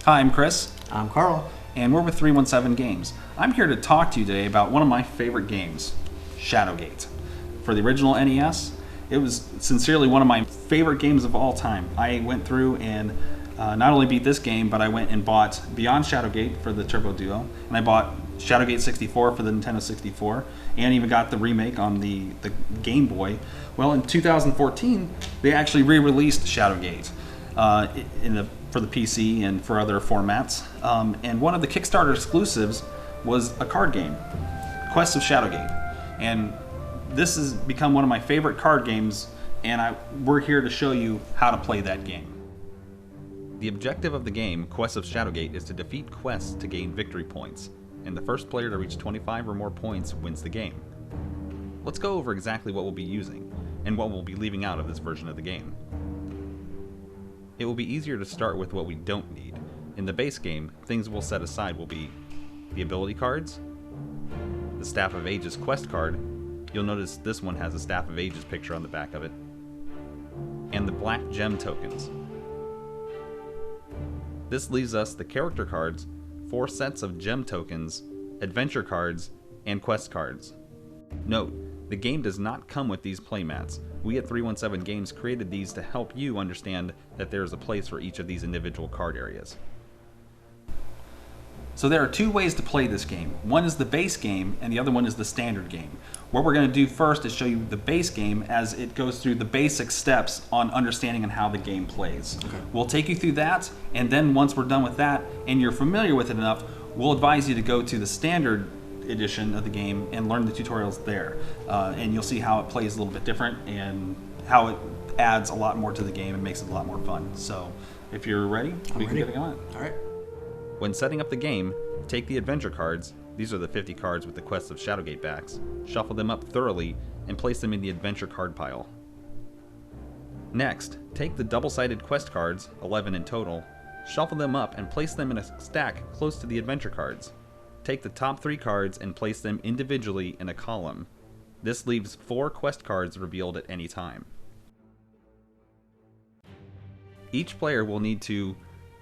Hi, I'm Chris, I'm Carl. and we're with 317 Games. I'm here to talk to you today about one of my favorite games, Shadowgate. For the original NES, it was sincerely one of my favorite games of all time. I went through and not only beat this game, but I went and bought Beyond Shadowgate for the Turbo Duo, and I bought Shadowgate 64 for the Nintendo 64, and even got the remake on the Game Boy. Well, in 2014, they actually re-released Shadowgate for the PC and for other formats. And one of the Kickstarter exclusives was a card game, Quest of Shadowgate. And this has become one of my favorite card games, and we're here to show you how to play that game. The objective of the game, Quest of Shadowgate, is to defeat quests to gain victory points, and the first player to reach 25 or more points wins the game. Let's go over exactly what we'll be using, and what we'll be leaving out of this version of the game. It will be easier to start with what we don't need. In the base game, things we'll set aside will be the ability cards, the Staff of Ages quest card, you'll notice this one has a Staff of Ages picture on the back of it, and the black gem tokens. This leaves us the character cards, 4 sets of gem tokens, adventure cards, and quest cards. Note, the game does not come with these playmats. We at 317 Games created these to help you understand that there is a place for each of these individual card areas. So there are 2 ways to play this game. One is the base game, and the other one is the standard game. What we're going to do first is show you the base game as it goes through the basic steps on understanding and how the game plays. Okay. We'll take you through that, and then once we're done with that, and you're familiar with it enough, we'll advise you to go to the standard edition of the game and learn the tutorials there. And you'll see how it plays a little bit different and how it adds a lot more to the game and makes it a lot more fun. So if you're ready, we can get it going. All right. When setting up the game, take the adventure cards, these are the 50 cards with the Quest of Shadowgate backs, shuffle them up thoroughly, and place them in the adventure card pile. Next, take the double-sided quest cards, 11 in total, shuffle them up and place them in a stack close to the adventure cards. Take the top 3 cards and place them individually in a column. This leaves 4 quest cards revealed at any time. Each player will need to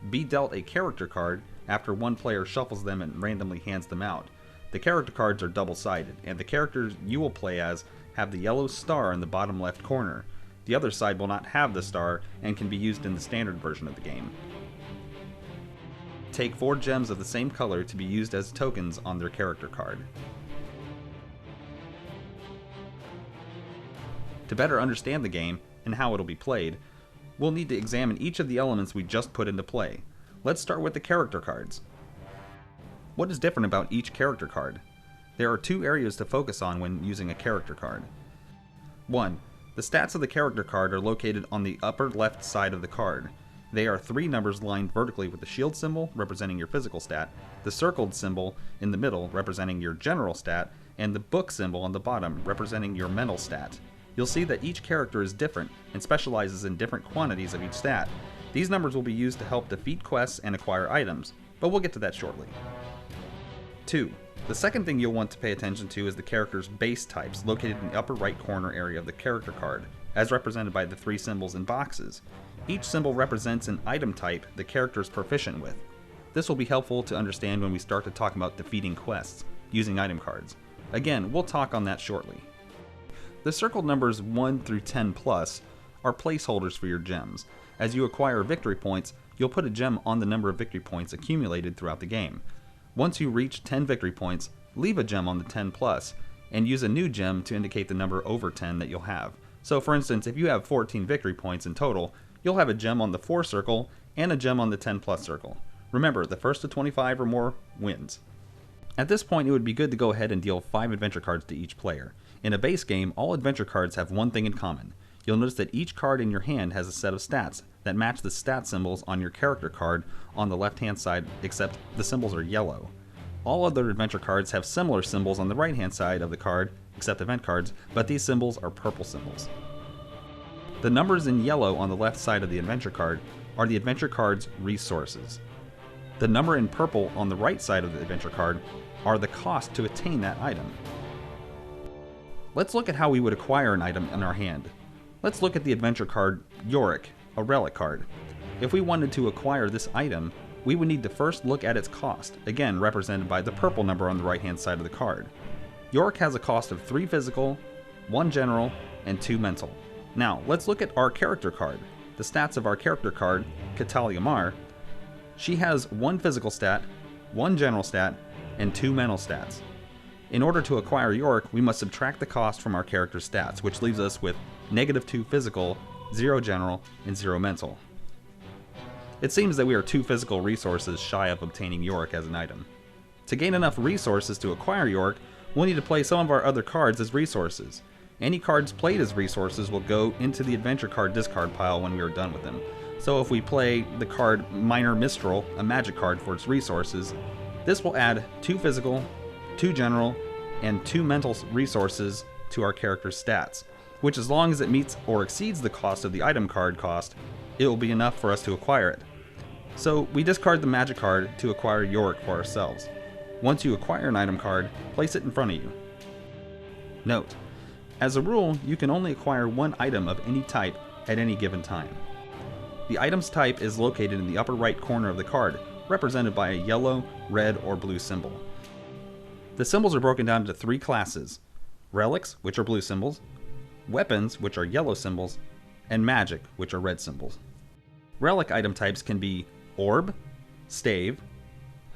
be dealt a character card after one player shuffles them and randomly hands them out. The character cards are double-sided, and the characters you will play as have the yellow star in the bottom left corner. The other side will not have the star and can be used in the standard version of the game. Take 4 gems of the same color to be used as tokens on their character card. To better understand the game and how it'll be played, we'll need to examine each of the elements we just put into play. Let's start with the character cards. What is different about each character card? There are 2 areas to focus on when using a character card. 1. The stats of the character card are located on the upper left side of the card. They are 3 numbers lined vertically with the shield symbol representing your physical stat, the circled symbol in the middle representing your general stat, and the book symbol on the bottom representing your mental stat. You'll see that each character is different and specializes in different quantities of each stat. These numbers will be used to help defeat quests and acquire items, but we'll get to that shortly. 2. The second thing you'll want to pay attention to is the character's base types located in the upper right corner area of the character card, as represented by the 3 symbols in boxes. Each symbol represents an item type the character is proficient with. This will be helpful to understand when we start to talk about defeating quests using item cards. Again, we'll talk on that shortly. The circled numbers 1 through 10 plus are placeholders for your gems. As you acquire victory points, you'll put a gem on the number of victory points accumulated throughout the game. Once you reach 10 victory points, leave a gem on the 10 plus, and use a new gem to indicate the number over 10 that you'll have. So for instance, if you have 14 victory points in total, you'll have a gem on the 4 circle and a gem on the 10 plus circle. Remember, the first to 25 or more wins. At this point, it would be good to go ahead and deal 5 adventure cards to each player. In a base game, all adventure cards have one thing in common. You'll notice that each card in your hand has a set of stats that match the stat symbols on your character card on the left-hand side, except the symbols are yellow. All other adventure cards have similar symbols on the right-hand side of the card, except event cards, but these symbols are purple symbols. The numbers in yellow on the left side of the adventure card are the adventure card's resources. The number in purple on the right side of the adventure card are the cost to attain that item. Let's look at how we would acquire an item in our hand. Let's look at the adventure card Yorick, a relic card. If we wanted to acquire this item, we would need to first look at its cost, again represented by the purple number on the right hand side of the card. Yorick has a cost of 3 physical, 1 general, and 2 mental. Now, let's look at our character card. The stats of our character card, Catalia Mar, she has 1 physical stat, 1 general stat, and 2 mental stats. In order to acquire Yorick, we must subtract the cost from our character's stats, which leaves us with -2 physical, 0 general, and 0 mental. It seems that we are 2 physical resources shy of obtaining Yorick as an item. To gain enough resources to acquire Yorick, we'll need to play some of our other cards as resources. Any cards played as resources will go into the adventure card discard pile when we are done with them. So if we play the card Minor Mistral, a magic card, for its resources, this will add 2 physical, 2 general, and 2 mental resources to our character's stats, which, as long as it meets or exceeds the cost of the item card cost, it will be enough for us to acquire it. So we discard the magic card to acquire Yorick for ourselves. Once you acquire an item card, place it in front of you. Note, as a rule, you can only acquire 1 item of any type at any given time. The item's type is located in the upper right corner of the card, represented by a yellow, red, or blue symbol. The symbols are broken down into 3 classes: relics, which are blue symbols, weapons, which are yellow symbols, and magic, which are red symbols. Relic item types can be orb, stave,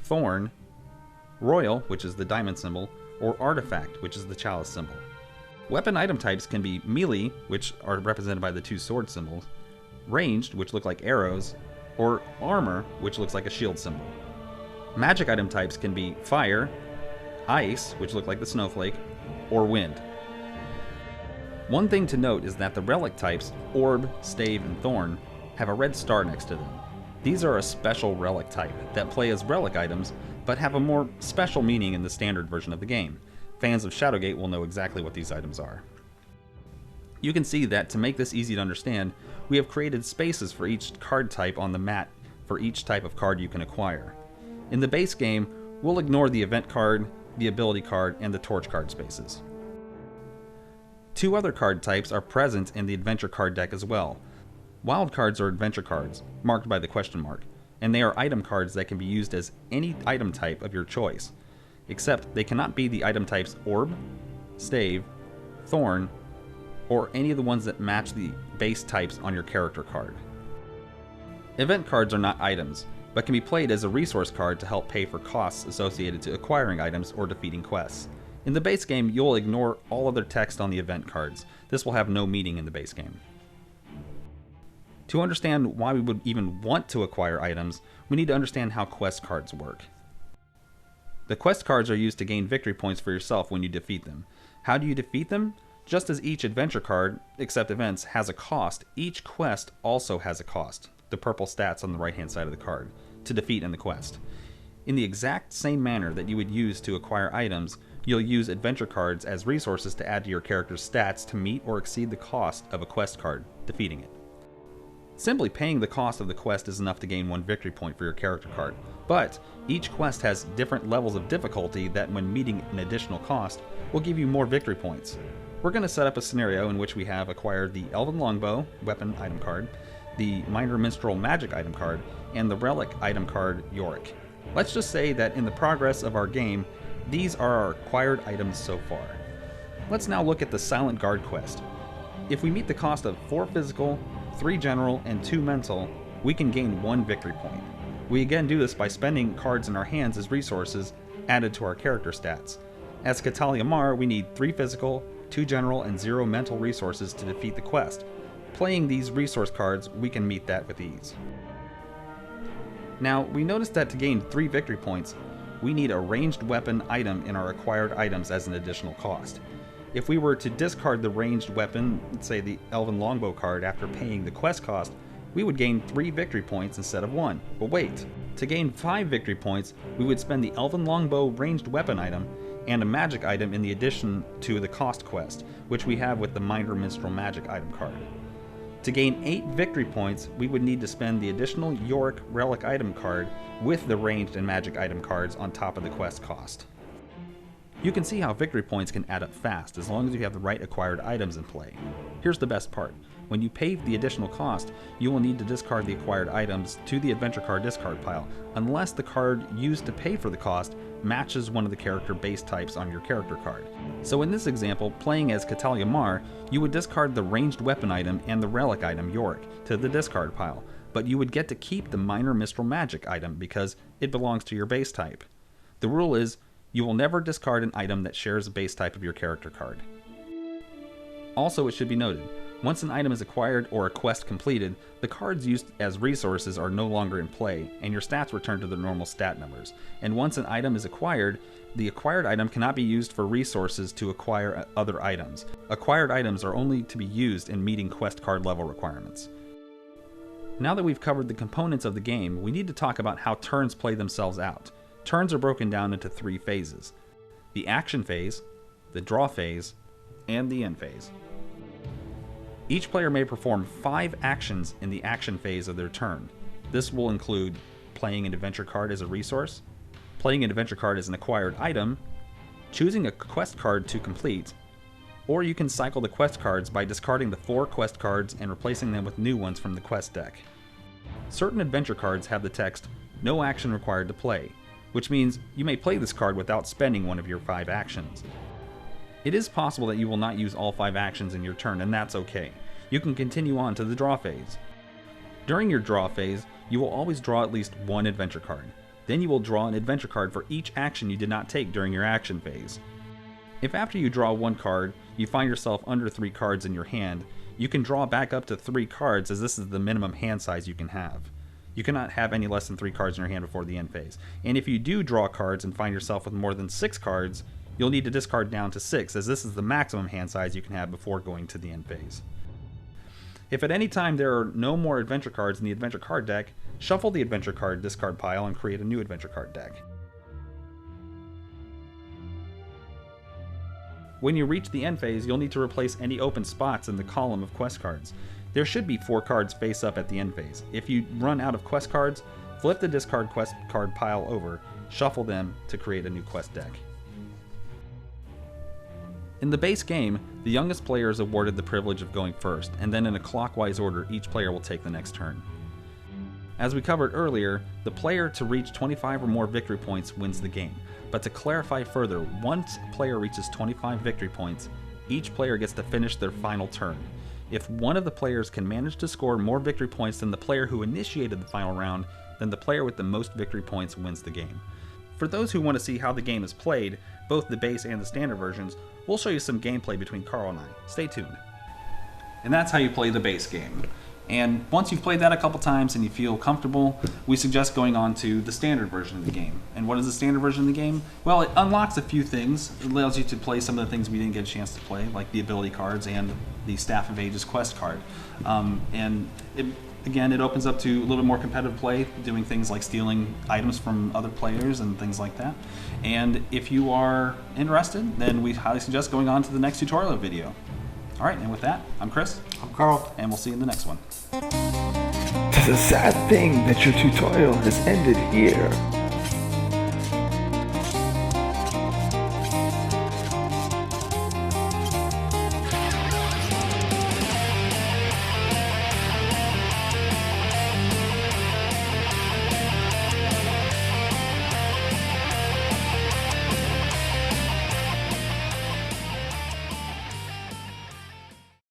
thorn, royal, which is the diamond symbol, or artifact, which is the chalice symbol. Weapon item types can be melee, which are represented by the 2 sword symbols, ranged, which look like arrows, or armor, which looks like a shield symbol. Magic item types can be fire, ice, which look like the snowflake, or wind. One thing to note is that the relic types, orb, stave, and thorn, have a red star next to them. These are a special relic type that play as relic items, but have a more special meaning in the standard version of the game. Fans of Shadowgate will know exactly what these items are. You can see that to make this easy to understand, we have created spaces for each card type on the mat for each type of card you can acquire. In the base game, we'll ignore the event card, the ability card, and the torch card spaces. 2 other card types are present in the adventure card deck as well. Wild cards are adventure cards, marked by the question mark, and they are item cards that can be used as any item type of your choice, except they cannot be the item types orb, stave, thorn, or any of the ones that match the base types on your character card. Event cards are not items, but can be played as a resource card to help pay for costs associated to acquiring items or defeating quests. In the base game, you'll ignore all other text on the event cards. This will have no meaning in the base game. To understand why we would even want to acquire items, we need to understand how quest cards work. The quest cards are used to gain victory points for yourself when you defeat them. How do you defeat them? Just as each adventure card, except events, has a cost, each quest also has a cost, the purple stats on the right hand side of the card, to defeat in the quest. In the exact same manner that you would use to acquire items, you'll use adventure cards as resources to add to your character's stats to meet or exceed the cost of a quest card, defeating it. Simply paying the cost of the quest is enough to gain 1 victory point for your character card, but each quest has different levels of difficulty that, when meeting an additional cost, will give you more victory points. We're going to set up a scenario in which we have acquired the Elven Longbow weapon item card, the Minor Minstrel magic item card, and the relic item card Yorick. Let's just say that in the progress of our game, these are our acquired items so far. Let's now look at the Silent Guard quest. If we meet the cost of 4 physical, 3 general, and 2 mental, we can gain 1 victory point. We again do this by spending cards in our hands as resources added to our character stats. As Catalia Mar, we need 3 physical, 2 general, and 0 mental resources to defeat the quest. Playing these resource cards, we can meet that with ease. Now, we noticed that to gain 3 victory points, we need a ranged weapon item in our acquired items as an additional cost. If we were to discard the ranged weapon, say the Elven Longbow card, after paying the quest cost, we would gain 3 victory points instead of 1. But wait, to gain 5 victory points, we would spend the Elven Longbow ranged weapon item and a magic item in the addition to the cost quest, which we have with the Minor Minstrel magic item card. To gain 8 victory points, we would need to spend the additional Yorick relic item card with the ranged and magic item cards on top of the quest cost. You can see how victory points can add up fast as long as you have the right acquired items in play. Here's the best part. When you pay the additional cost, you will need to discard the acquired items to the adventure card discard pile, unless the card used to pay for the cost matches one of the character base types on your character card. So in this example, playing as Catalia Mar, you would discard the ranged weapon item and the relic item Yorick to the discard pile, but you would get to keep the minor mistral magic item because it belongs to your base type. The rule is, you will never discard an item that shares the base type of your character card. Also, it should be noted, once an item is acquired or a quest completed, the cards used as resources are no longer in play, and your stats return to their normal stat numbers. And once an item is acquired, the acquired item cannot be used for resources to acquire other items. Acquired items are only to be used in meeting quest card level requirements. Now that we've covered the components of the game, we need to talk about how turns play themselves out. Turns are broken down into 3 phases: the action phase, the draw phase, and the end phase. Each player may perform 5 actions in the action phase of their turn. This will include playing an adventure card as a resource, playing an adventure card as an acquired item, choosing a quest card to complete, or you can cycle the quest cards by discarding the 4 quest cards and replacing them with new ones from the quest deck. Certain adventure cards have the text, "No action required to play," which means you may play this card without spending one of your 5 actions. It is possible that you will not use all 5 actions in your turn, and that's okay. You can continue on to the draw phase. During your draw phase, you will always draw at least 1 adventure card. Then you will draw an adventure card for each action you did not take during your action phase. If after you draw 1 card, you find yourself under 3 cards in your hand, you can draw back up to 3 cards, as this is the minimum hand size you can have. You cannot have any less than 3 cards in your hand before the end phase. And if you do draw cards and find yourself with more than 6 cards, you'll need to discard down to 6, as this is the maximum hand size you can have before going to the end phase. If at any time there are no more adventure cards in the adventure card deck, shuffle the adventure card discard pile and create a new adventure card deck. When you reach the end phase, you'll need to replace any open spots in the column of quest cards. There should be 4 cards face up at the end phase. If you run out of quest cards, flip the discard quest card pile over, shuffle them to create a new quest deck. In the base game, the youngest player is awarded the privilege of going first, and then in a clockwise order, each player will take the next turn. As we covered earlier, the player to reach 25 or more victory points wins the game. But to clarify further, once a player reaches 25 victory points, each player gets to finish their final turn. If one of the players can manage to score more victory points than the player who initiated the final round, then the player with the most victory points wins the game. For those who want to see how the game is played, both the base and the standard versions, we'll show you some gameplay between Carl and I. Stay tuned. And that's how you play the base game. And once you've played that a couple times and you feel comfortable, we suggest going on to the standard version of the game. And what is the standard version of the game? Well, it unlocks a few things. It allows you to play some of the things we didn't get a chance to play, like the ability cards and the Staff of Ages quest card. Again, it opens up to a little bit more competitive play, doing things like stealing items from other players and things like that. And if you are interested, then we highly suggest going on to the next tutorial video. All right, and with that, I'm Chris. I'm Carl. And we'll see you in the next one. It's a sad thing that your tutorial has ended here.